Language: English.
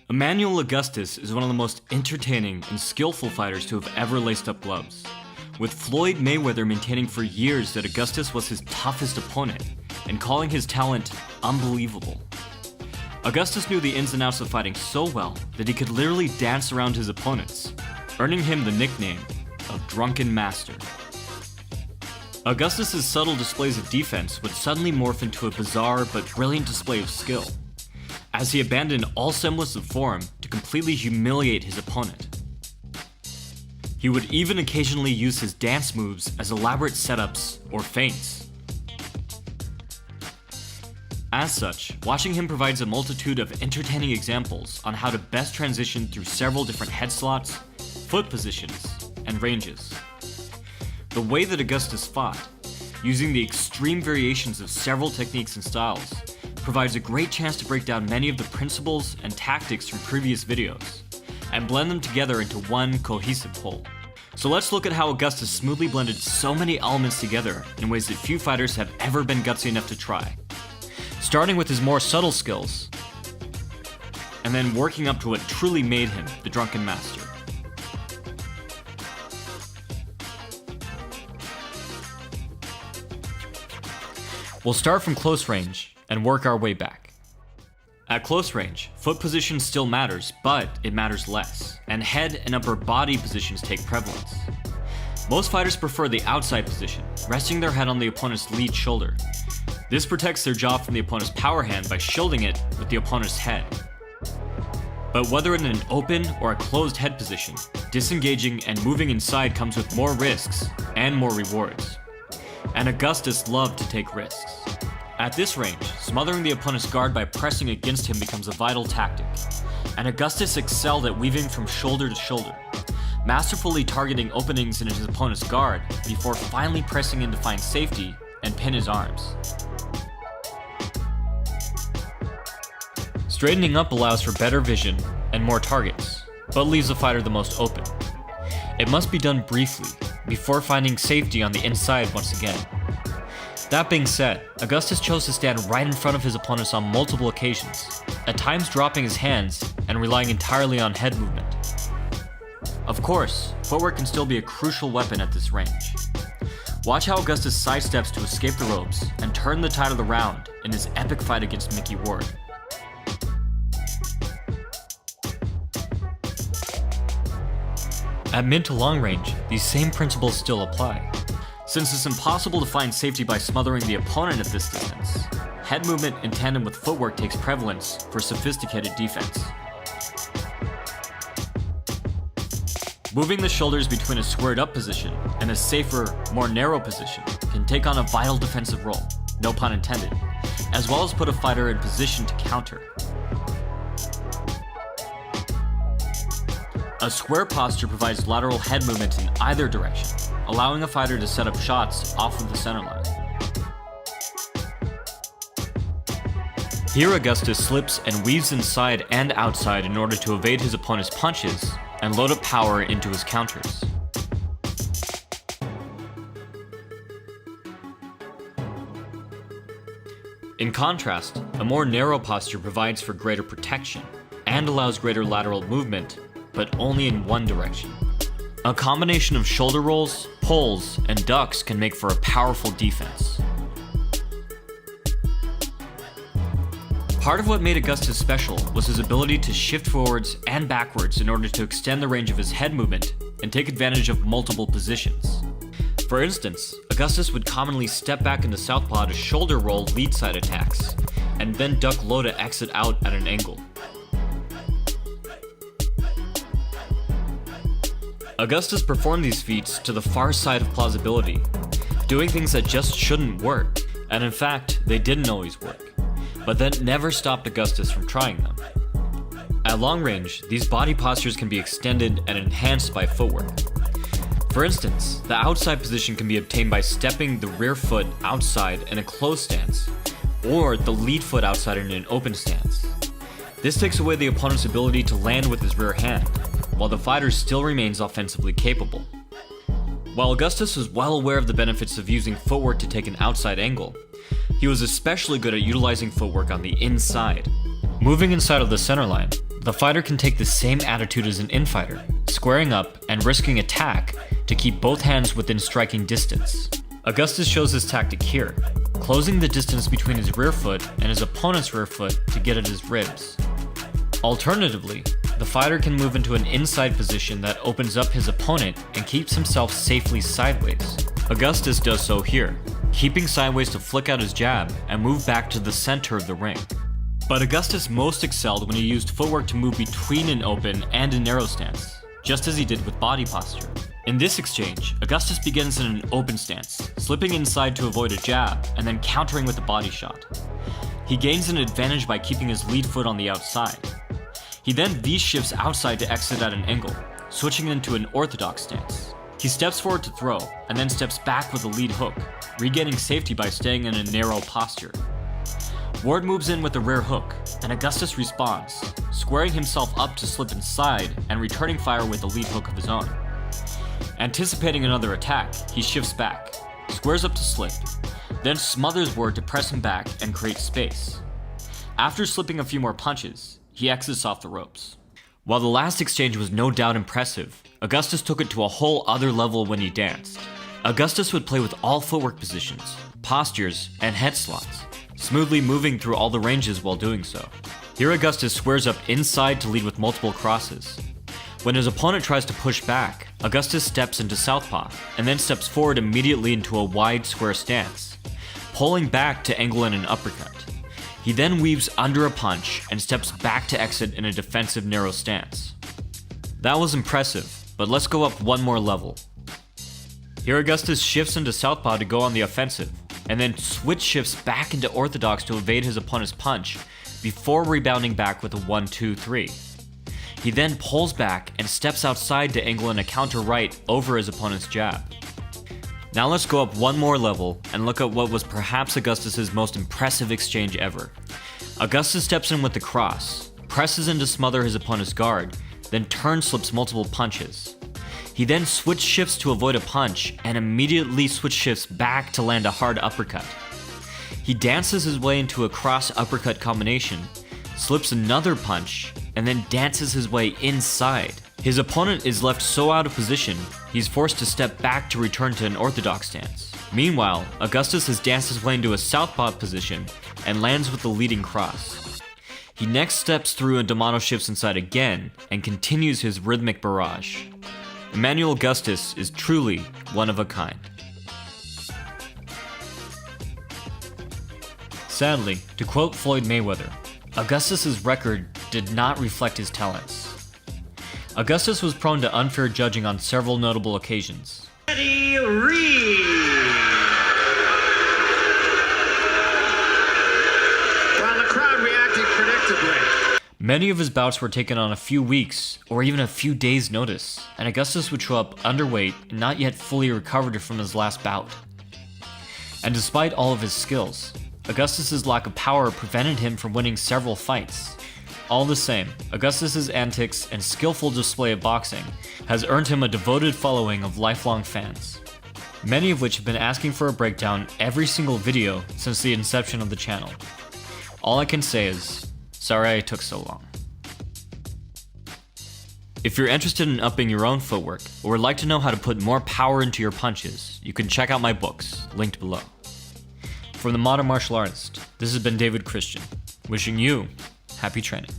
Emmanuel Augustus is one of the most entertaining and skillful fighters to have ever laced up gloves, with Floyd Mayweather maintaining for years that Augustus was his toughest opponent and calling his talent unbelievable. Augustus knew the ins and outs of fighting so well that he could literally dance around his opponents, earning him the nickname of Drankin Master. Augustus's subtle displays of defense would suddenly morph into a bizarre but brilliant display of skill, as he abandoned all semblance of form to completely humiliate his opponent. He would even occasionally use his dance moves as elaborate setups or feints. As such, watching him provides a multitude of entertaining examples on how to best transition through several different head slots, foot positions, and ranges. The way that Augustus fought, using the extreme variations of several techniques and styles, provides a great chance to break down many of the principles and tactics from previous videos, and blend them together into one cohesive whole. So let's look at how Augustus smoothly blended so many elements together in ways that few fighters have ever been gutsy enough to try. Starting with his more subtle skills, and then working up to what truly made him the Drankin Master. We'll start from close range and work our way back. At close range, foot position still matters, but it matters less, and head and upper body positions take prevalence. Most fighters prefer the outside position, resting their head on the opponent's lead shoulder. This protects their jaw from the opponent's power hand by shielding it with the opponent's head. But whether in an open or a closed head position, disengaging and moving inside comes with more risks and more rewards. And Augustus loved to take risks. At this range, smothering the opponent's guard by pressing against him becomes a vital tactic, and Augustus excelled at weaving from shoulder to shoulder, masterfully targeting openings in his opponent's guard before finally pressing in to find safety and pin his arms. Straightening up allows for better vision and more targets, but leaves the fighter the most open. It must be done briefly, before finding safety on the inside once again. That being said, Augustus chose to stand right in front of his opponents on multiple occasions, at times dropping his hands and relying entirely on head movement. Of course, footwork can still be a crucial weapon at this range. Watch how Augustus sidesteps to escape the ropes and turn the tide of the round in his epic fight against Mickey Ward. At mid to long range, these same principles still apply. Since it's impossible to find safety by smothering the opponent at this distance, head movement in tandem with footwork takes prevalence for sophisticated defense. Moving the shoulders between a squared up position and a safer, more narrow position can take on a vital defensive role, no pun intended, as well as put a fighter in position to counter. A square posture provides lateral head movement in either direction, allowing a fighter to set up shots off of the center line. Here Augustus slips and weaves inside and outside in order to evade his opponent's punches and load up power into his counters. In contrast, a more narrow posture provides for greater protection and allows greater lateral movement, but only in one direction. A combination of shoulder rolls, pulls, and ducks can make for a powerful defense. Part of what made Augustus special was his ability to shift forwards and backwards in order to extend the range of his head movement and take advantage of multiple positions. For instance, Augustus would commonly step back into southpaw to shoulder roll lead side attacks, and then duck low to exit out at an angle. Augustus performed these feats to the far side of plausibility, doing things that just shouldn't work, and in fact, they didn't always work, but that never stopped Augustus from trying them. At long range, these body postures can be extended and enhanced by footwork. For instance, the outside position can be obtained by stepping the rear foot outside in a closed stance, or the lead foot outside in an open stance. This takes away the opponent's ability to land with his rear hand, while the fighter still remains offensively capable. While Augustus was well aware of the benefits of using footwork to take an outside angle, he was especially good at utilizing footwork on the inside. Moving inside of the center line, the fighter can take the same attitude as an infighter, squaring up and risking attack to keep both hands within striking distance. Augustus shows his tactic here, closing the distance between his rear foot and his opponent's rear foot to get at his ribs. Alternatively, the fighter can move into an inside position that opens up his opponent and keeps himself safely sideways. Augustus does so here, keeping sideways to flick out his jab and move back to the center of the ring. But Augustus most excelled when he used footwork to move between an open and a narrow stance, just as he did with body posture. In this exchange, Augustus begins in an open stance, slipping inside to avoid a jab and then countering with a body shot. He gains an advantage by keeping his lead foot on the outside. He then V-shifts outside to exit at an angle, switching into an orthodox stance. He steps forward to throw, and then steps back with a lead hook, regaining safety by staying in a narrow posture. Ward moves in with a rear hook, and Augustus responds, squaring himself up to slip inside and returning fire with a lead hook of his own. Anticipating another attack, he shifts back, squares up to slip, then smothers Ward to press him back and create space. After slipping a few more punches, he exits off the ropes. While the last exchange was no doubt impressive, Augustus took it to a whole other level when he danced. Augustus would play with all footwork positions, postures, and head slots, smoothly moving through all the ranges while doing so. Here Augustus squares up inside to lead with multiple crosses. When his opponent tries to push back, Augustus steps into southpaw, and then steps forward immediately into a wide square stance, pulling back to angle in an uppercut. He then weaves under a punch and steps back to exit in a defensive narrow stance. That was impressive, but let's go up one more level. Here Augustus shifts into southpaw to go on the offensive, and then switch shifts back into orthodox to evade his opponent's punch, before rebounding back with a 1-2-3. He then pulls back and steps outside to angle in a counter right over his opponent's jab. Now let's go up one more level and look at what was perhaps Augustus's most impressive exchange ever. Augustus steps in with the cross, presses in to smother his opponent's guard, then turn slips multiple punches. He then switch shifts to avoid a punch and immediately switch shifts back to land a hard uppercut. He dances his way into a cross uppercut combination, slips another punch, and then dances his way inside. His opponent is left so out of position, he's forced to step back to return to an orthodox stance. Meanwhile, Augustus has danced his way into a southpaw position and lands with the leading cross. He next steps through and Domano shifts inside again and continues his rhythmic barrage. Emmanuel Augustus is truly one of a kind. Sadly, to quote Floyd Mayweather, Augustus's record did not reflect his talents. Augustus was prone to unfair judging on several notable occasions. Eddie Reed! While the crowd reacted predictably. Many of his bouts were taken on a few weeks or even a few days' notice, and Augustus would show up underweight and not yet fully recovered from his last bout. And despite all of his skills, Augustus's lack of power prevented him from winning several fights. All the same, Augustus's antics and skillful display of boxing has earned him a devoted following of lifelong fans, many of which have been asking for a breakdown every single video since the inception of the channel. All I can say is, sorry it took so long. If you're interested in upping your own footwork, or would like to know how to put more power into your punches, you can check out my books, linked below. From the Modern Martial Artist, this has been David Christian, wishing you happy training.